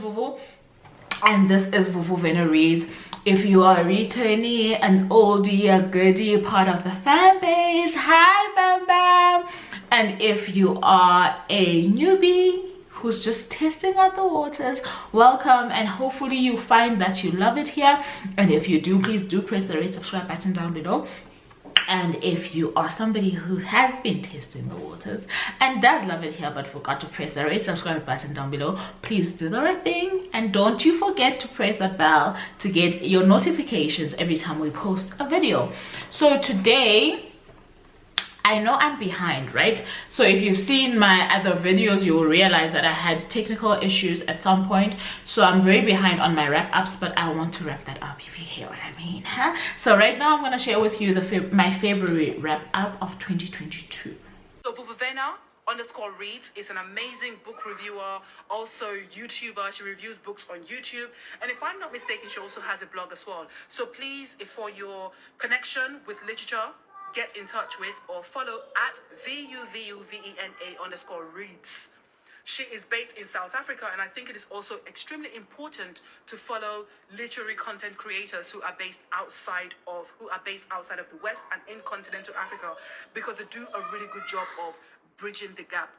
Vuvu, and this is Vuvu Vena Reads. If you are a returnee, an oldie, a goodie, part of the fan base, hi Bam Bam. And if you are a newbie who's just testing out the waters, welcome, and hopefully you find that you love it here. And if you do, please do press the red subscribe button down below. And if you are somebody who has been testing the waters and does love it here but forgot to press the red subscribe button down below, please do the right thing, and don't you forget to press that bell to get your notifications every time we post a video. So today, I know I'm behind, right? So if you've seen my other videos, you will realize that I had technical issues at some point. So I'm very behind on my wrap-ups, but I want to wrap that up, if you hear what I mean, huh? So right now I'm going to share with you my February wrap-up of 2022. So Vuvu Vena _reads is an amazing book reviewer, also YouTuber. She reviews books on YouTube, and if I'm not mistaken, she also has a blog as well. So please, if for your connection with literature, get in touch with or follow at VUVUVENA_reads. She is based in South Africa, and I think it is also extremely important to follow literary content creators who are based outside of the West and in continental Africa, because they do a really good job of bridging the gap.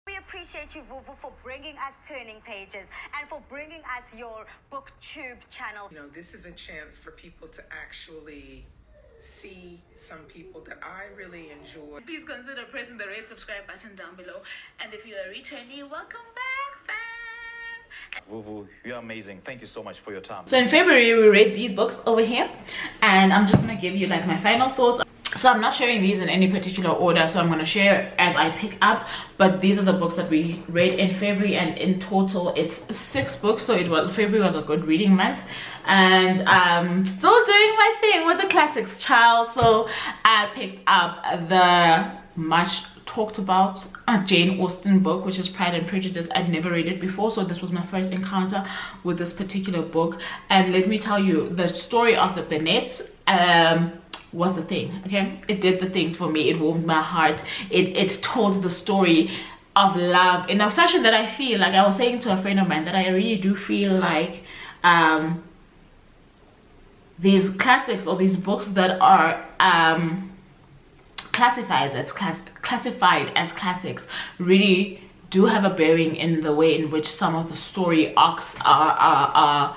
We appreciate you, Vuvu, for bringing us Turning Pages and for bringing us your BookTube channel. You know, this is a chance for people to actually see some people that I really enjoy. Please consider pressing the red subscribe button down below, and if you're a returnee, welcome back, fam. Vuvu, you're amazing. Thank you so much for your time. So in February we read these books over here, and I'm just gonna give you like my final thoughts. So I'm not sharing these in any particular order, so I'm going to share as I pick up, but these are the books that we read in February, and in total it's 6 books. So February was a good reading month, and I'm still doing my thing with the classics, child. So I picked up the much talked about Jane Austen book, which is Pride and Prejudice. I'd never read it before, so this was my first encounter with this particular book, and let me tell you, the story of the Bennets was the thing. Okay, it did the things for me. It warmed my heart. It told the story of love in a fashion that I feel like, I was saying to a friend of mine, that I really do feel like these classics, or these books that are classified as classics, really do have a bearing in the way in which some of the story arcs are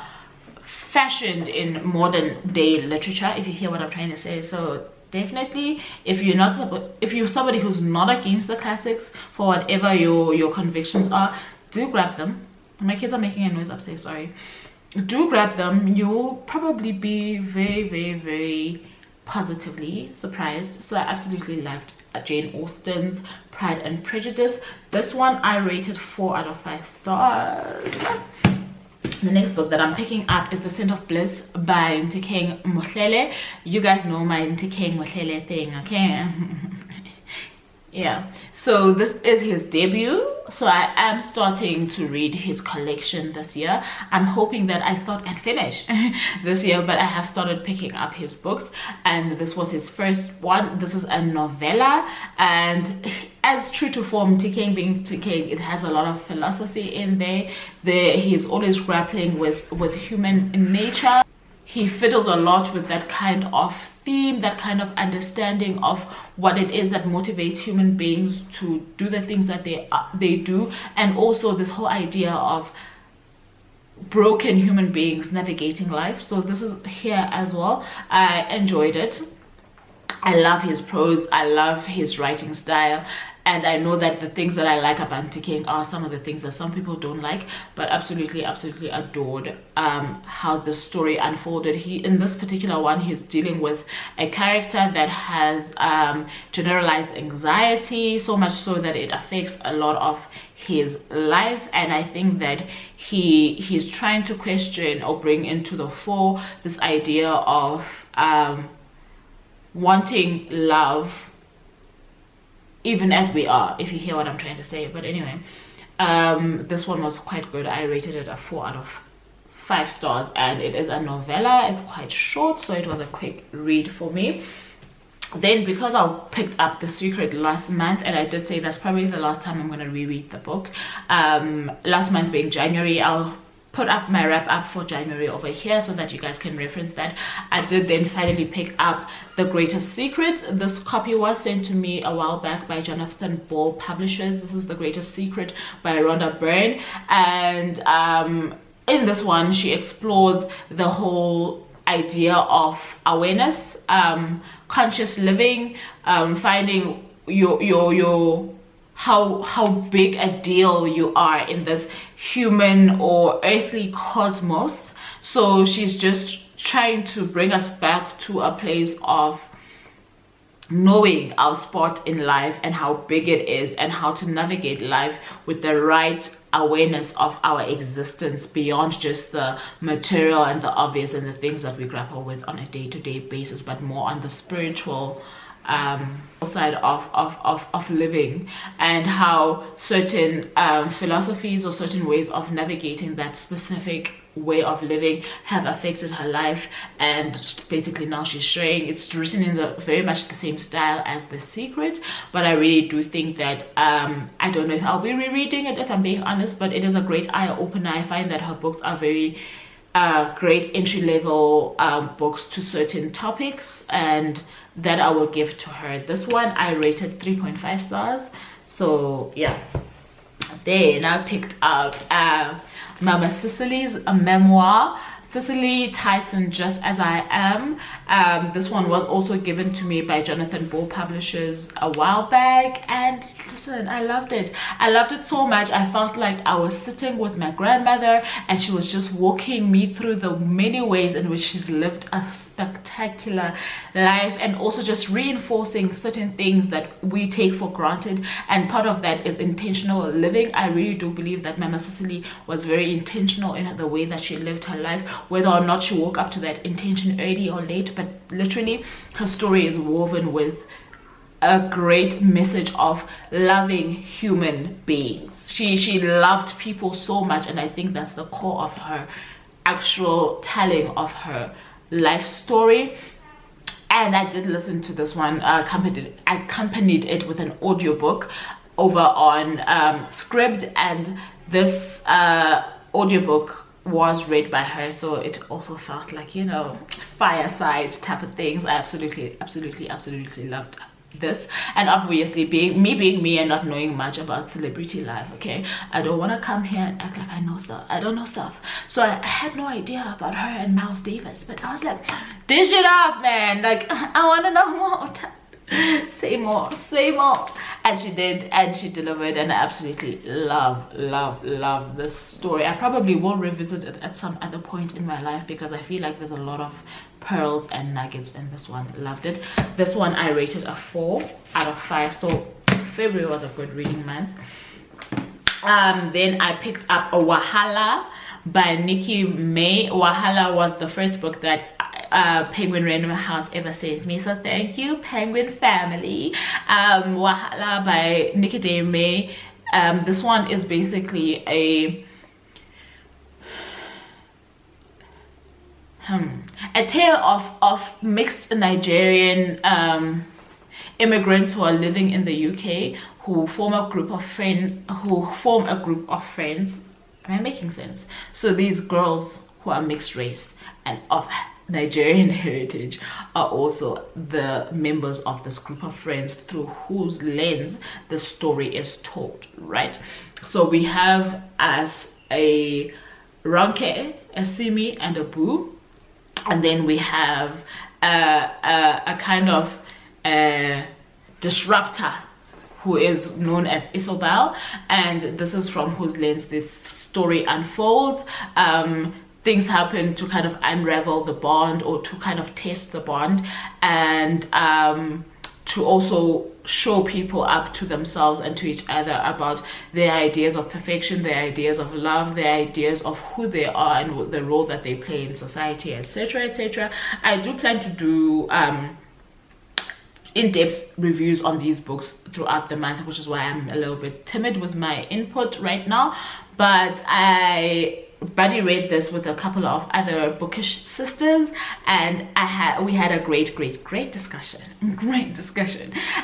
fashioned in modern day literature, if you hear what I'm trying to say. So definitely, if you're somebody who's not against the classics, for whatever your convictions are, do grab them. My kids are making a noise upstairs, sorry. Do grab them. You'll probably be very, very, very positively surprised. So I absolutely loved Jane Austen's Pride and Prejudice. This one I rated 4 out of 5 stars. The next book that I'm picking up is The Scent of Bliss by Ntikeng Mohlele. You guys know my Ntikeng Mohlele thing, okay? Yeah, so this is his debut, so I am starting to read his collection this year. I'm hoping that I start and finish this year, but I have started picking up his books, and this was his first one. This is a novella, and as true to form, Ntikeng being Ntikeng, it has a lot of philosophy in there. He's always grappling with human nature. He fiddles a lot with that kind of theme, that kind of understanding of what it is that motivates human beings to do the things that they do, and also this whole idea of broken human beings navigating life. So this is here as well. I enjoyed it. I love his prose, I love his writing style, and I know that the things that I like about Ntikeng are some of the things that some people don't like, but absolutely adored how the story unfolded. In this particular one, he's dealing with a character that has generalized anxiety, so much so that it affects a lot of his life, and I think that he's trying to question or bring into the fore this idea of wanting love even as we are, if you hear what I'm trying to say. But anyway, this one was quite good. I rated it a 4 out of 5 stars, and it is a novella. It's quite short, so it was a quick read for me. then because I picked up The Secret last month, and I did say that's probably the last time I'm going to reread the book, last month being January, I'll put up my wrap up for January over here so that you guys can reference that. I did then finally pick up The Greatest Secret. This copy was sent to me a while back by Jonathan Ball Publishers. This is The Greatest Secret by Rhonda Byrne, and in this one she explores the whole idea of awareness, conscious living, finding your how big a deal you are in this human or earthly cosmos. So she's just trying to bring us back to a place of knowing our spot in life and how big it is, and how to navigate life with the right awareness of our existence beyond just the material and the obvious and the things that we grapple with on a day-to-day basis, but more on the spiritual side of living, and how certain philosophies or certain ways of navigating that specific way of living have affected her life. And basically now she's sharing, it's written in the very much the same style as The Secret, but I really do think that I don't know if I'll be rereading it, if I'm being honest, but it is a great eye-opener. I find that her books are very great entry-level books to certain topics, and that I will give to her. This one I rated 3.5 stars. So yeah. Then I picked up Mama Cicily's memoir, Cicely Tyson, Just As I Am. This one was also given to me by Jonathan Ball Publishers a while back, and listen, I loved it. I loved it so much. I felt like I was sitting with my grandmother and she was just walking me through the many ways in which she's lived a spectacular life, and also just reinforcing certain things that we take for granted, and part of that is intentional living. I really do believe that Mama Cicely was very intentional in the way that she lived her life, whether or not she woke up to that intention early or late, but literally her story is woven with a great message of loving human beings. She loved people so much, and I think that's the core of her actual telling of her life story. And I did listen to this one, accompanied it with an audiobook over on Scribd, and this audiobook was read by her, so it also felt like, you know, fireside type of things. I absolutely loved this. And obviously being me and not knowing much about celebrity life, okay, I don't want to come here and act like I know stuff. I don't know stuff. So I had no idea about her and Miles Davis, but I was like, dish it up, man, like I want to know more. Say more. And she did, and she delivered, and I absolutely love this story. I probably will revisit it at some other point in my life, because I feel like there's a lot of pearls and nuggets in this one. Loved it. This one I rated a 4 out of 5, so February was a good reading month. Then I picked up a Wahala by Nikki May. Wahala was the first book that Penguin Random House ever sent me, so thank you, Penguin family. Wahala by Nikki May. This one is basically a tale of mixed Nigerian immigrants who are living in the UK, who form a group of friends. Am I making sense? So these girls who are mixed race and of Nigerian heritage are also the members of this group of friends through whose lens the story is told, right? So we have as a Ronke, a Simi, and a Boo, and then we have a kind of disruptor who is known as Isobel, and this is from whose lens this story unfolds. Things happen to kind of unravel the bond, or to kind of test the bond, and to also show people up to themselves and to each other about their ideas of perfection, their ideas of love, their ideas of who they are and the role that they play in society, etc, etc. I do plan to do in-depth reviews on these books throughout the month, which is why I'm a little bit timid with my input right now, but I buddy read this with a couple of other bookish sisters, and we had a great discussion.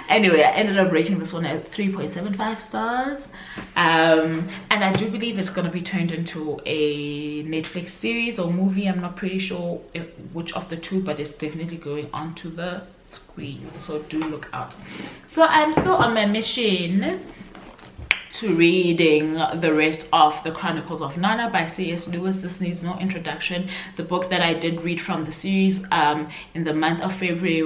Anyway, I ended up rating this one at 3.75 stars, and I do believe it's going to be turned into a Netflix series or movie. I'm not pretty sure which of the two, but it's definitely going onto the screen, so do look out. So I'm still on my mission to reading the rest of the Chronicles of Narnia by C.S. Lewis. This needs no introduction. The book that I did read from the series in the month of February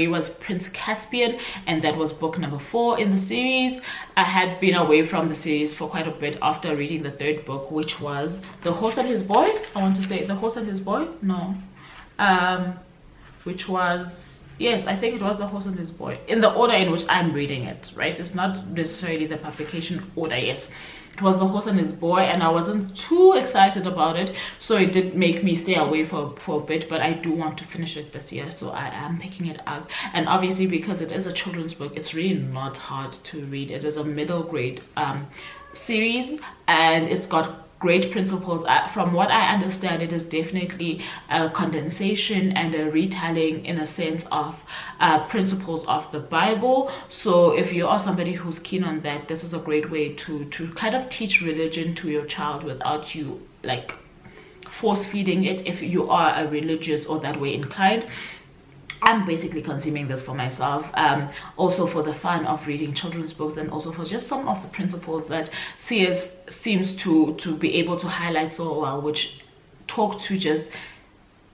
was Prince Caspian, and that was book number 4 in the series. I had been away from the series for quite a bit after reading the 3rd book, which was The Horse and His Boy. I want to say The Horse and His Boy. No, which was, yes, I think it was The Horse and His Boy, in the order in which I'm reading it, right? It's not necessarily the publication order. Yes, it was The Horse and His Boy, and I wasn't too excited about it, so it did make me stay away for a bit, but I do want to finish it this year, so I am picking it up. And obviously, because it is a children's book, it's really not hard to read. It is a middle grade series, and it's got great principles. From what I understand, it is definitely a condensation and a retelling, in a sense, of principles of the Bible. So if you are somebody who's keen on that, this is a great way to kind of teach religion to your child without you like force feeding it. If you are a religious or that way inclined, I'm basically consuming this for myself, also for the fun of reading children's books, and also for just some of the principles that C.S. seems to be able to highlight so well, which talk to just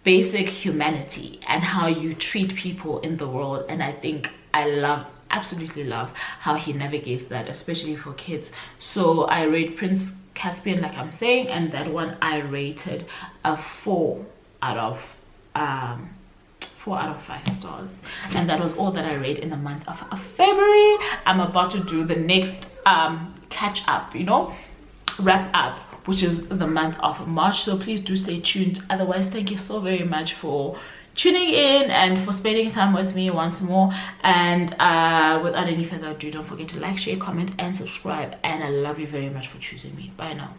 basic humanity and how you treat people in the world. And I think I absolutely love how he navigates that, especially for kids. So I read Prince Caspian, like I'm saying, and that one I rated a 4 out of 5 stars, and that was all that I read in the month of February. I'm about to do the next catch up, wrap up, which is the month of March, so please do stay tuned. Otherwise, thank you so very much for tuning in and for spending time with me once more. And without any further ado, don't forget to like, share, comment and subscribe, and I love you very much for choosing me. Bye now.